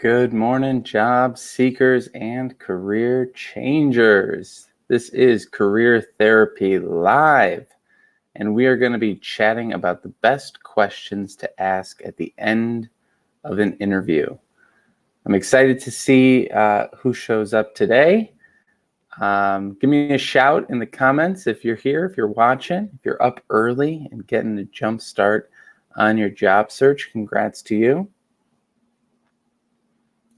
Good morning, job seekers and career changers. This is Career Therapy Live, and we are going to be chatting about the best questions to ask at the end of an interview. I'm excited to see who shows up today. Give me a shout in the comments if you're here, if you're watching, if you're up early and getting a jump start on your job search. Congrats to you.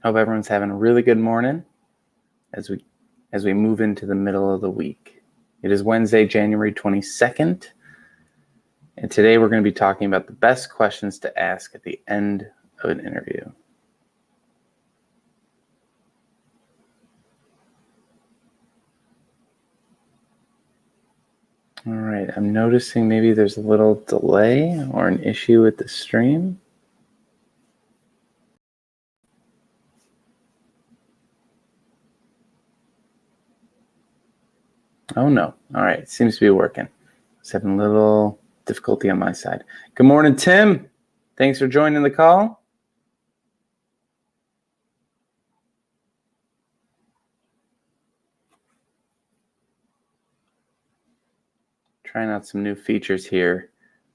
Hope everyone's having a really good morning as we move into the middle of the week. It is Wednesday, January 22nd, and today we're going to be talking about the best questions to ask at the end of an interview. All right, I'm noticing maybe there's a little delay or an issue with the stream. Oh no, all right, seems to be working. I was having a little difficulty on my side. Good morning, Tim. Thanks for joining the call. Trying out some new features here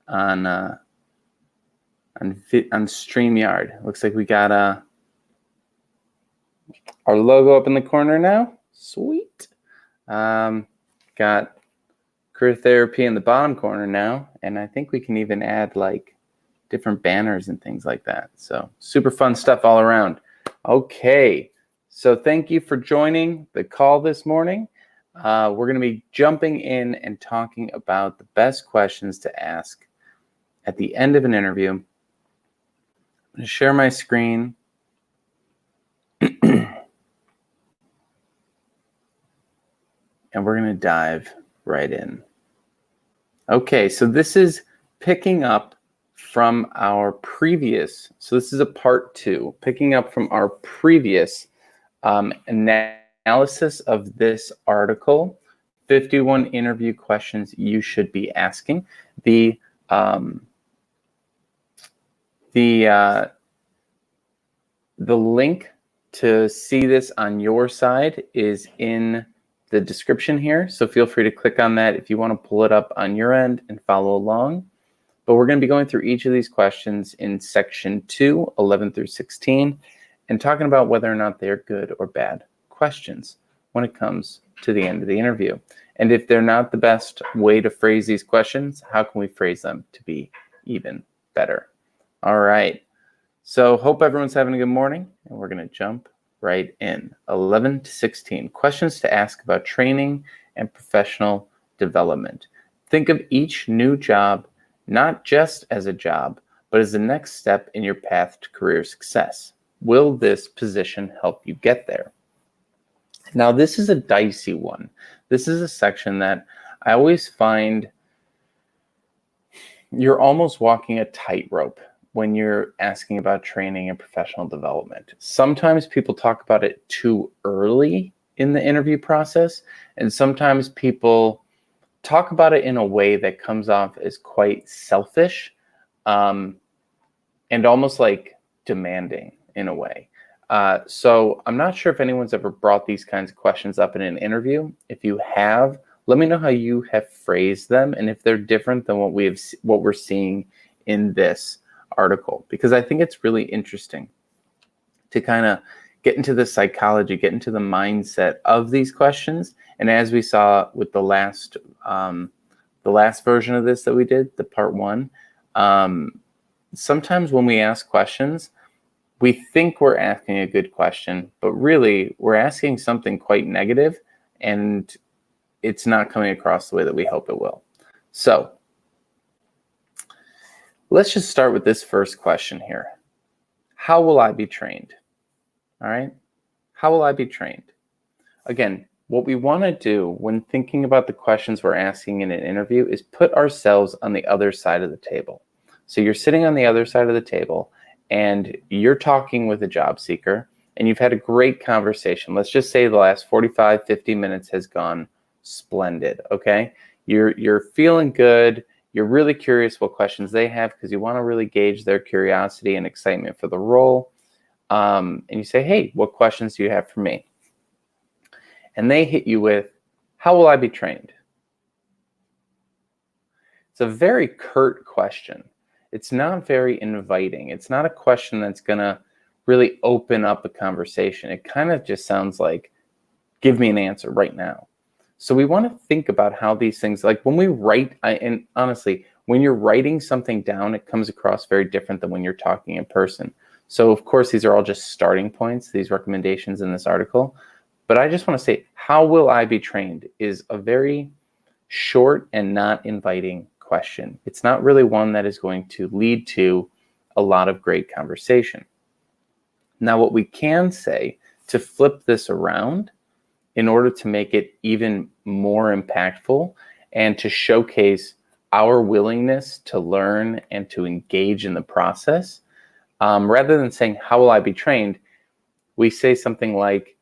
on StreamYard. Looks like we got our logo up in the corner now. Sweet. Got Career Therapy in the bottom corner now, and I think we can even add like different banners and things like that. So super fun stuff all around. Okay, so thank you for joining the call this morning. We're going to be jumping in and talking about the best questions to ask at the end of an interview. I'm going to share my screen. And we're going to dive right in. Okay, so this is picking up from our previous, so this is a part 2, picking up from our previous analysis of this article, 51 interview questions you should be asking. The link to see this on your side is in the description here, so feel free to click on that if you want to pull it up on your end and follow along. But we're going to be going through each of these questions in section 2, 11 through 16, and talking about whether or not they're good or bad questions when it comes to the end of the interview. And if they're not the best way to phrase these questions, how can we phrase them to be even better? All right, so hope everyone's having a good morning, and we're going to jump right in. 11 to 16, questions to ask about training and professional development. Think of each new job not just as a job, but as the next step in your path to career success. Will this position help you get there? Now, this is a dicey one. This is a section that I always find you're almost walking a tightrope when you're asking about training and professional development. Sometimes people talk about it too early in the interview process, and sometimes people talk about it in a way that comes off as quite selfish and almost like demanding in a way. So I'm not sure if anyone's ever brought these kinds of questions up in an interview. If you have, let me know how you have phrased them and if they're different than what we're seeing in this article, because I think it's really interesting to kind of get into the psychology, get into the mindset of these questions. And as we saw with the last version of this that we did, the part 1, sometimes when we ask questions, we think we're asking a good question, but really we're asking something quite negative, and it's not coming across the way that we hope it will. So let's just start with this first question here. How will I be trained? All right. How will I be trained? Again, what we want to do when thinking about the questions we're asking in an interview is put ourselves on the other side of the table. So you're sitting on the other side of the table and you're talking with a job seeker and you've had a great conversation. Let's just say the last 45, 50 minutes has gone splendid. Okay. You're feeling good. You're really curious what questions they have because you want to really gauge their curiosity and excitement for the role. and you say, hey, what questions do you have for me? And they hit you with, how will I be trained? It's a very curt question. It's not very inviting. It's not a question that's going to really open up a conversation. It kind of just sounds like, give me an answer right now. So we want to think about how these things, like when we write, and honestly, when you're writing something down, it comes across very different than when you're talking in person. So of course, these are all just starting points, these recommendations in this article. But I just want to say, how will I be trained is a very short and not inviting question. It's not really one that is going to lead to a lot of great conversation. Now, what we can say to flip this around in order to make it even more impactful and to showcase our willingness to learn and to engage in the process, rather than saying, how will I be trained? We say something like,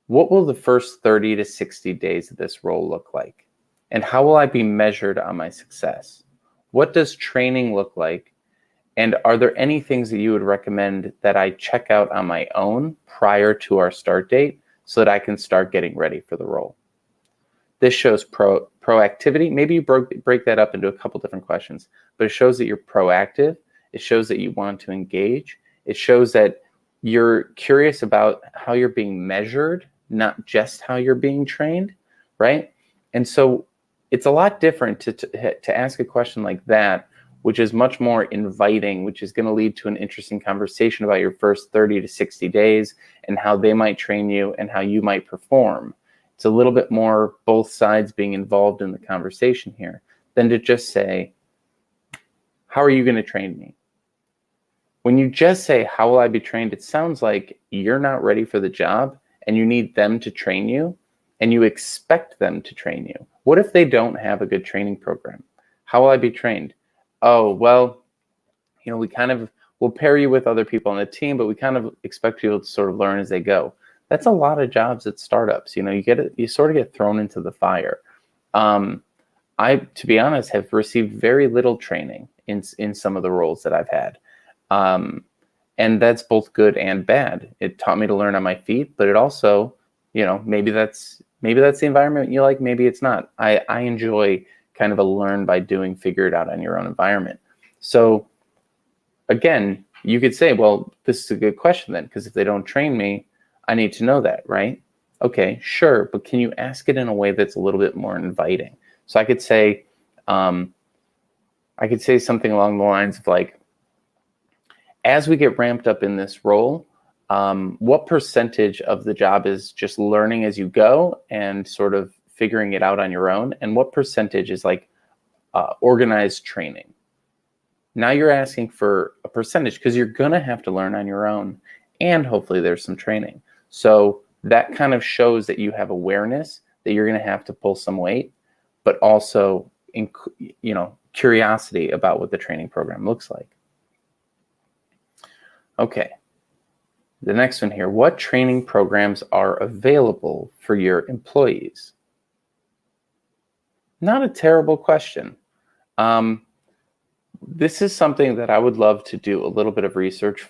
what will the first 30 to 60 days of this role look like? And how will I be measured on my success? What does training look like? And are there any things that you would recommend that I check out on my own prior to our start date so that I can start getting ready for the role? This shows proactivity. Maybe you break that up into a couple different questions, but it shows that you're proactive. It shows that you want to engage. It shows that you're curious about how you're being measured, not just how you're being trained, right? And so it's a lot different to ask a question like that, which is much more inviting, which is going to lead to an interesting conversation about your first 30 to 60 days and how they might train you and how you might perform. It's a little bit more both sides being involved in the conversation here than to just say, how are you going to train me? When you just say, how will I be trained? It sounds like you're not ready for the job and you need them to train you and you expect them to train you. What if they don't have a good training program? How will I be trained? Oh, well, we'll pair you with other people on the team, but we kind of expect people to sort of learn as they go. That's a lot of jobs at startups. You sort of get thrown into the fire. I, to be honest, have received very little training in some of the roles that I've had. And that's both good and bad. It taught me to learn on my feet, but it also, maybe that's the environment you like, maybe it's not. I enjoy kind of a learn by doing, figure it out on your own environment. So again, you could say, well, this is a good question then, because if they don't train me, I need to know that, right? Okay, sure, but can you ask it in a way that's a little bit more inviting? So I could say something along the lines of like, as we get ramped up in this role, what percentage of the job is just learning as you go and sort of figuring it out on your own? And what percentage is like organized training? Now you're asking for a percentage because you're going to have to learn on your own and hopefully there's some training. So that kind of shows that you have awareness that you're going to have to pull some weight, but also, curiosity about what the training program looks like. Okay. The next one here, what training programs are available for your employees? Not a terrible question. This is something that I would love to do a little bit of research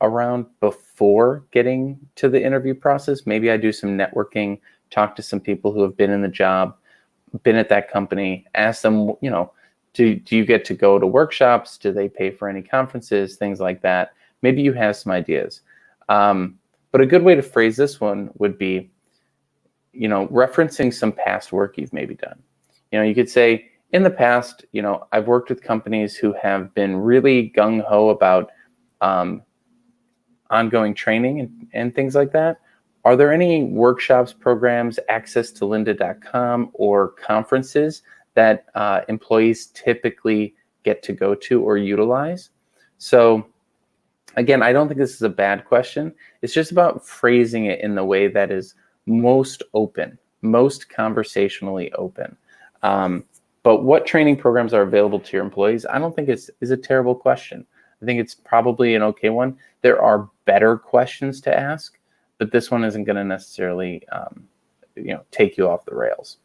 around before getting to the interview process. Maybe I do some networking, talk to some people who have been in the job, been at that company, ask them, do you get to go to workshops? Do they pay for any conferences? Things like that. Maybe you have some ideas. But a good way to phrase this one would be, referencing some past work you've maybe done. You could say, in the past, I've worked with companies who have been really gung-ho about ongoing training and things like that. Are there any workshops, programs, access to lynda.com or conferences that employees typically get to go to or utilize? So again, I don't think this is a bad question. It's just about phrasing it in the way that is most open, most conversationally open. But what training programs are available to your employees? I don't think is a terrible question. I think it's probably an okay one. There are better questions to ask, but this one isn't going to necessarily, take you off the rails.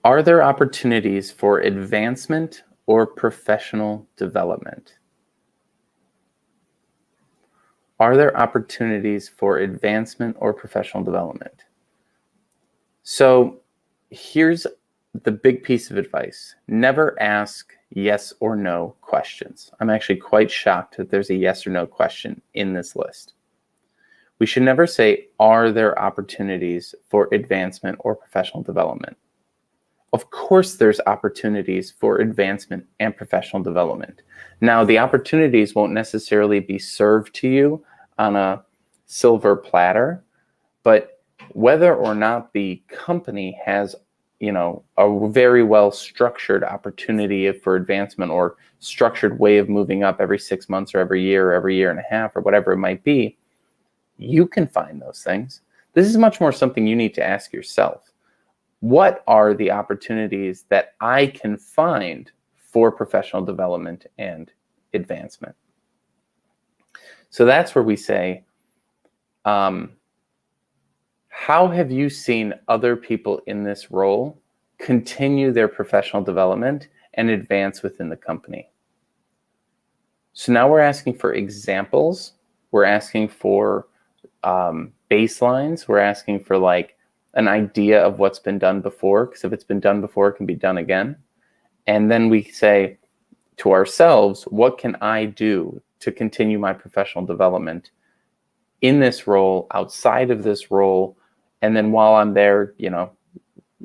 Are there opportunities for advancement or professional development? Are there opportunities for advancement or professional development? So here's the big piece of advice. Never ask yes or no questions. I'm actually quite shocked that there's a yes or no question in this list. We should never say, are there opportunities for advancement or professional development? Of course, there's opportunities for advancement and professional development. Now, the opportunities won't necessarily be served to you on a silver platter, but whether or not the company has, a very well structured opportunity for advancement or structured way of moving up every 6 months or every year and a half or whatever it might be, you can find those things. This is much more something you need to ask yourself. What are the opportunities that I can find for professional development and advancement? So that's where we say, how have you seen other people in this role continue their professional development and advance within the company? So now we're asking for examples. We're asking for baselines. We're asking for like an idea of what's been done before, because if it's been done before, it can be done again. And then we say to ourselves, what can I do to continue my professional development in this role, outside of this role? And then while I'm there,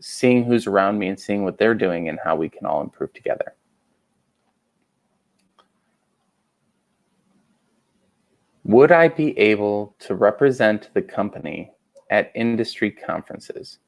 seeing who's around me and seeing what they're doing and how we can all improve together. Would I be able to represent the company at industry conferences?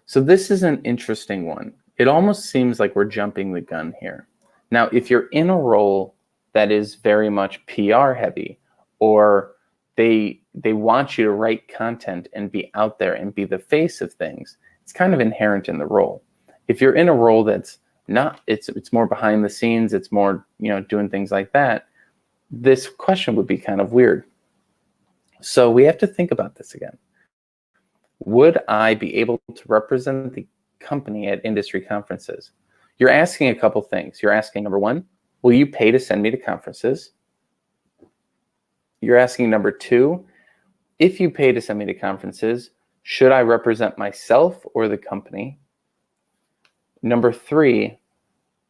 So this is an interesting one. It almost seems like we're jumping the gun here. Now, if you're in a role that is very much PR heavy, or they want you to write content and be out there and be the face of things, it's kind of inherent in the role. If you're in a role that's not, it's more behind the scenes, it's more, doing things like that, this question would be kind of weird. So we have to think about this again. Would I be able to represent the company at industry conferences? You're asking a couple things. You're asking, number one, will you pay to send me to conferences? You're asking, number two, if you pay to send me to conferences, should I represent myself or the company? Number three,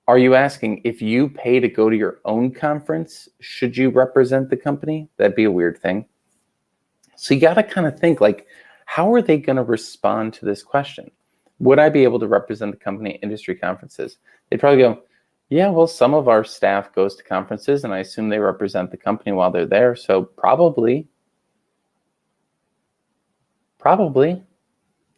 are you asking, if you pay to go to your own conference, should you represent the company? That'd be a weird thing. So you got to kind of think, like, how are they going to respond to this question? Would I be able to represent the company at industry conferences? They'd probably go, yeah, well, some of our staff goes to conferences, and I assume they represent the company while they're there. So probably.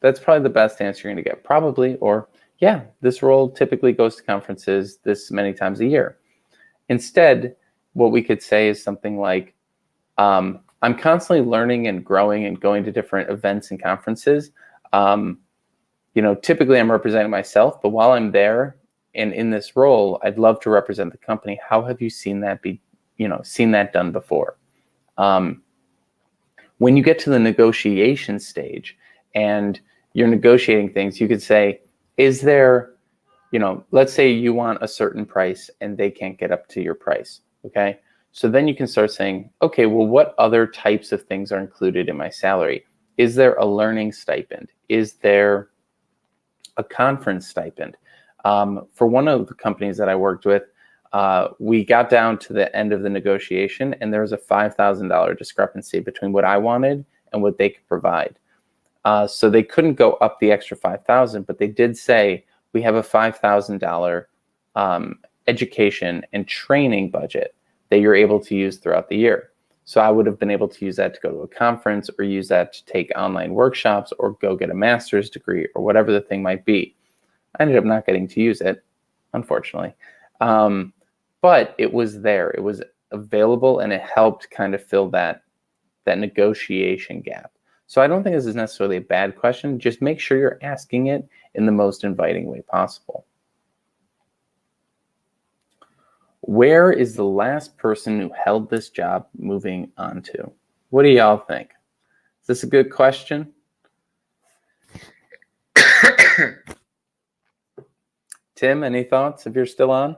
That's probably the best answer you're going to get. Probably, or yeah, this role typically goes to conferences this many times a year. Instead, what we could say is something like, I'm constantly learning and growing and going to different events and conferences. Typically I'm representing myself, but while I'm there and in this role, I'd love to represent the company. How have you seen that seen that done before? When you get to the negotiation stage and you're negotiating things, you could say, is there, let's say you want a certain price and they can't get up to your price, okay? So then you can start saying, okay, well, what other types of things are included in my salary? Is there a learning stipend? Is there a conference stipend? For one of the companies that I worked with, we got down to the end of the negotiation and there was a $5,000 discrepancy between what I wanted and what they could provide. So they couldn't go up the extra $5,000, but they did say, we have a $5,000 education and training budget that you're able to use throughout the year. So I would have been able to use that to go to a conference or use that to take online workshops or go get a master's degree or whatever the thing might be. I ended up not getting to use it, unfortunately. But it was there. It was available and it helped kind of fill that negotiation gap. So I don't think this is necessarily a bad question. Just make sure you're asking it in the most inviting way possible. Where is the last person who held this job moving on to? What do y'all think? Is this a good question? Tim, any thoughts if you're still on?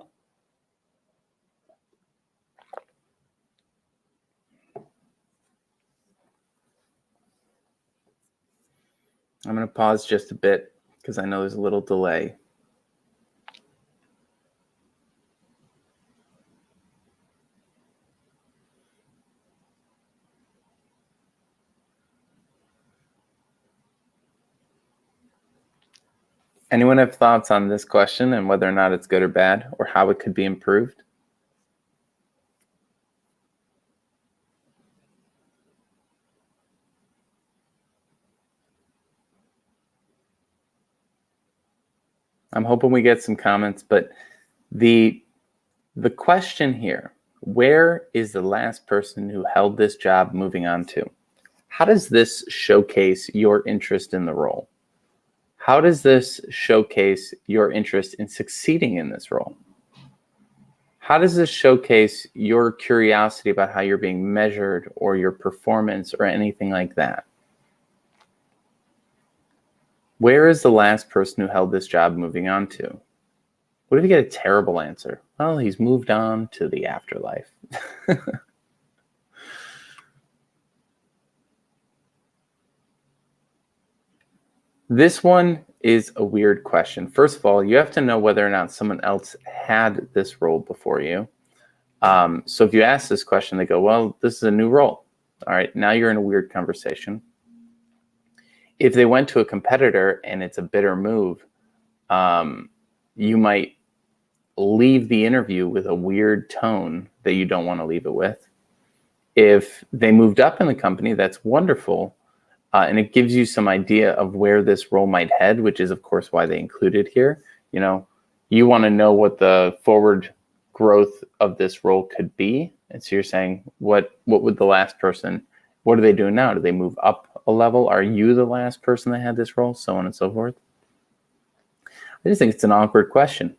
I'm going to pause just a bit because I know there's a little delay. Anyone have thoughts on this question and whether or not it's good or bad, or how it could be improved? I'm hoping we get some comments, but the question here, where is the last person who held this job moving on to? How does this showcase your interest in the role? How does this showcase your interest in succeeding in this role? How does this showcase your curiosity about how you're being measured or your performance or anything like that? Where is the last person who held this job moving on to? What if you get a terrible answer? Well, he's moved on to the afterlife. This one is a weird question. First of all, you have to know whether or not someone else had this role before you. So if you ask this question, they go, well, this is a new role. All right, now you're in a weird conversation. If they went to a competitor and it's a bitter move, you might leave the interview with a weird tone that you don't want to leave it with. If they moved up in the company, that's wonderful. And it gives you some idea of where this role might head, which is, of course, why they included here. You know, you want to know what the forward growth of this role could be. And so you're saying, what would the last person, what are they doing now? Do they move up a level? Are you the last person that had this role? So on and so forth. I just think it's an awkward question.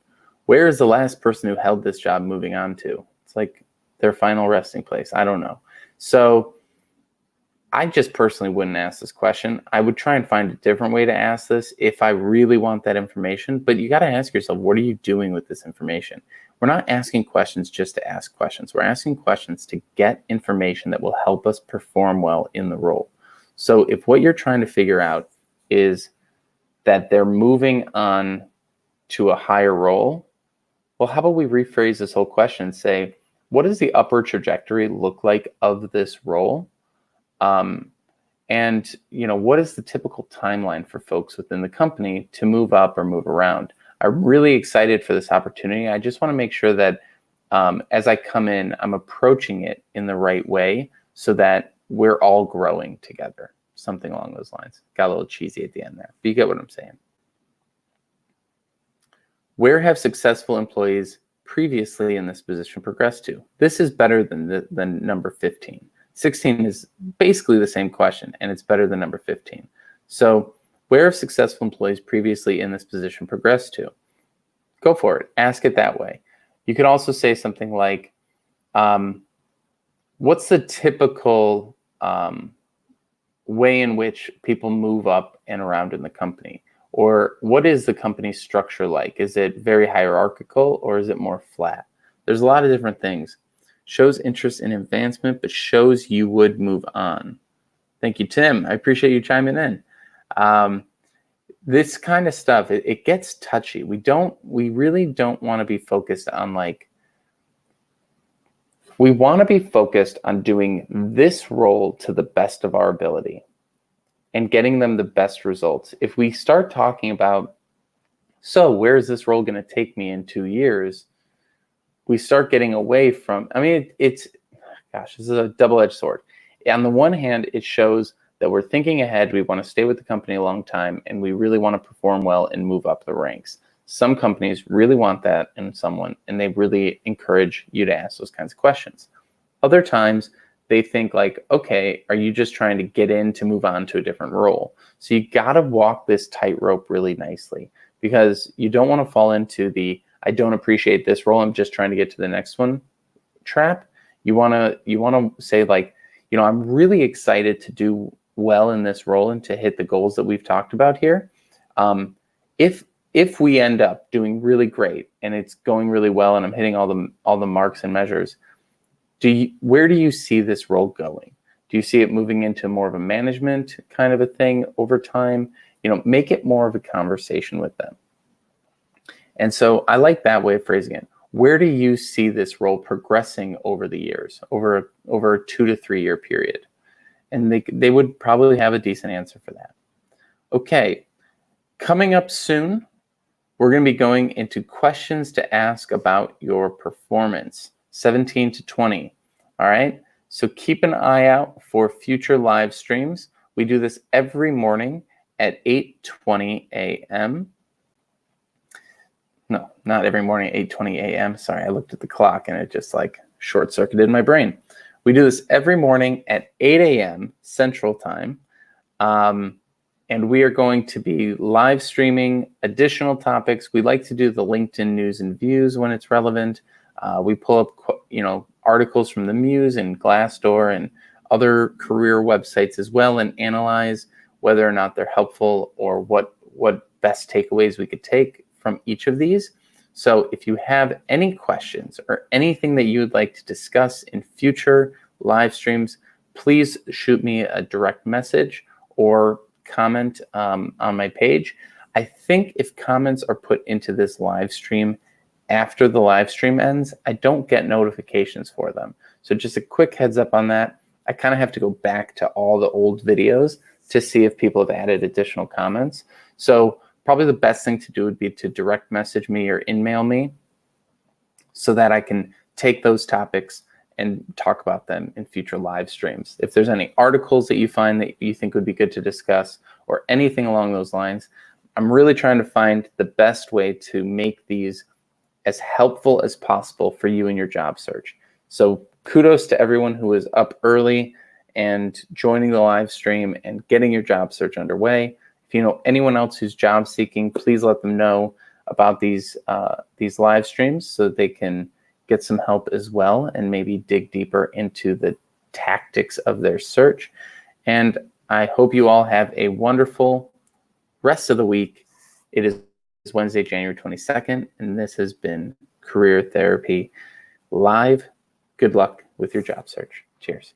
Where is the last person who held this job moving on to? It's like their final resting place. I don't know. So I just personally wouldn't ask this question. I would try and find a different way to ask this if I really want that information. But you got to ask yourself, what are you doing with this information? We're not asking questions just to ask questions. We're asking questions to get information that will help us perform well in the role. So if what you're trying to figure out is that they're moving on to a higher role, well, how about we rephrase this whole question and say, what does the upward trajectory look like of this role? And, you know, what is the typical timeline for folks within the company to move up or move around? I'm really excited for this opportunity. I just want to make sure that as I come in, I'm approaching it in the right way so that we're all growing together. Something along those lines. Got a little cheesy at the end there, but you get what I'm saying. Where have successful employees previously in this position progressed to? This is better than number 15. 16 is basically the same question, and it's better than number 15. So where have successful employees previously in this position progressed to? Go for it. Ask it that way. You could also say something like, what's the typical way in which people move up and around in the company? Or what is the company's structure like? Is it very hierarchical or is it more flat? There's a lot of different things. Shows interest in advancement, but shows you would move on. Thank you, Tim. I appreciate you chiming in. This kind of stuff, it gets touchy. We really don't want to be focused on we want to be focused on doing this role to the best of our ability and getting them the best results. If we start talking about, so where is this role going to take me in 2 years? We start getting away from, I mean, this is a double-edged sword. On the one hand, it shows that we're thinking ahead, we want to stay with the company a long time, and we really want to perform well and move up the ranks. Some companies really want that in someone, and they really encourage you to ask those kinds of questions. Other times, they think like, okay, are you just trying to get in to move on to a different role? So you got to walk this tightrope really nicely, because you don't want to fall into the, I don't appreciate this role, I'm just trying to get to the next one trap. You want to say like, you know, I'm really excited to do well in this role and to hit the goals that we've talked about here. If we end up doing really great and it's going really well and I'm hitting all the marks and measures, where do you see this role going? Do you see it moving into more of a management kind of a thing over time? make it more of a conversation with them. And so I like that way of phrasing it. Where do you see this role progressing over the years, over a 2 to 3 year period? And they would probably have a decent answer for that. Okay, coming up soon, we're going to be going into questions to ask about your performance, 17 to 20. All right, so keep an eye out for future live streams. We do this every morning at 8:20 a.m. No, not every morning, 8:20 a.m. Sorry, I looked at the clock and it just like short-circuited my brain. We do this every morning at 8 a.m. Central Time. And we are going to be live streaming additional topics. We like to do the LinkedIn news and views when it's relevant. We pull up, articles from the Muse and Glassdoor and other career websites as well, and analyze whether or not they're helpful or what best takeaways we could take from each of these. So if you have any questions or anything that you would like to discuss in future live streams, please shoot me a direct message or comment on my page. I think if comments are put into this live stream after the live stream ends, I don't get notifications for them. So just a quick heads up on that. I kind of have to go back to all the old videos to see if people have added additional comments. So probably the best thing to do would be to direct message me or email me so that I can take those topics and talk about them in future live streams. If there's any articles that you find that you think would be good to discuss or anything along those lines, I'm really trying to find the best way to make these as helpful as possible for you in your job search. So kudos to everyone who is up early and joining the live stream and getting your job search underway. If you know anyone else who's job seeking, please let them know about these live streams so they can get some help as well and maybe dig deeper into the tactics of their search. And I hope you all have a wonderful rest of the week. It is Wednesday, January 22nd, and this has been Career Therapy Live. Good luck with your job search. Cheers.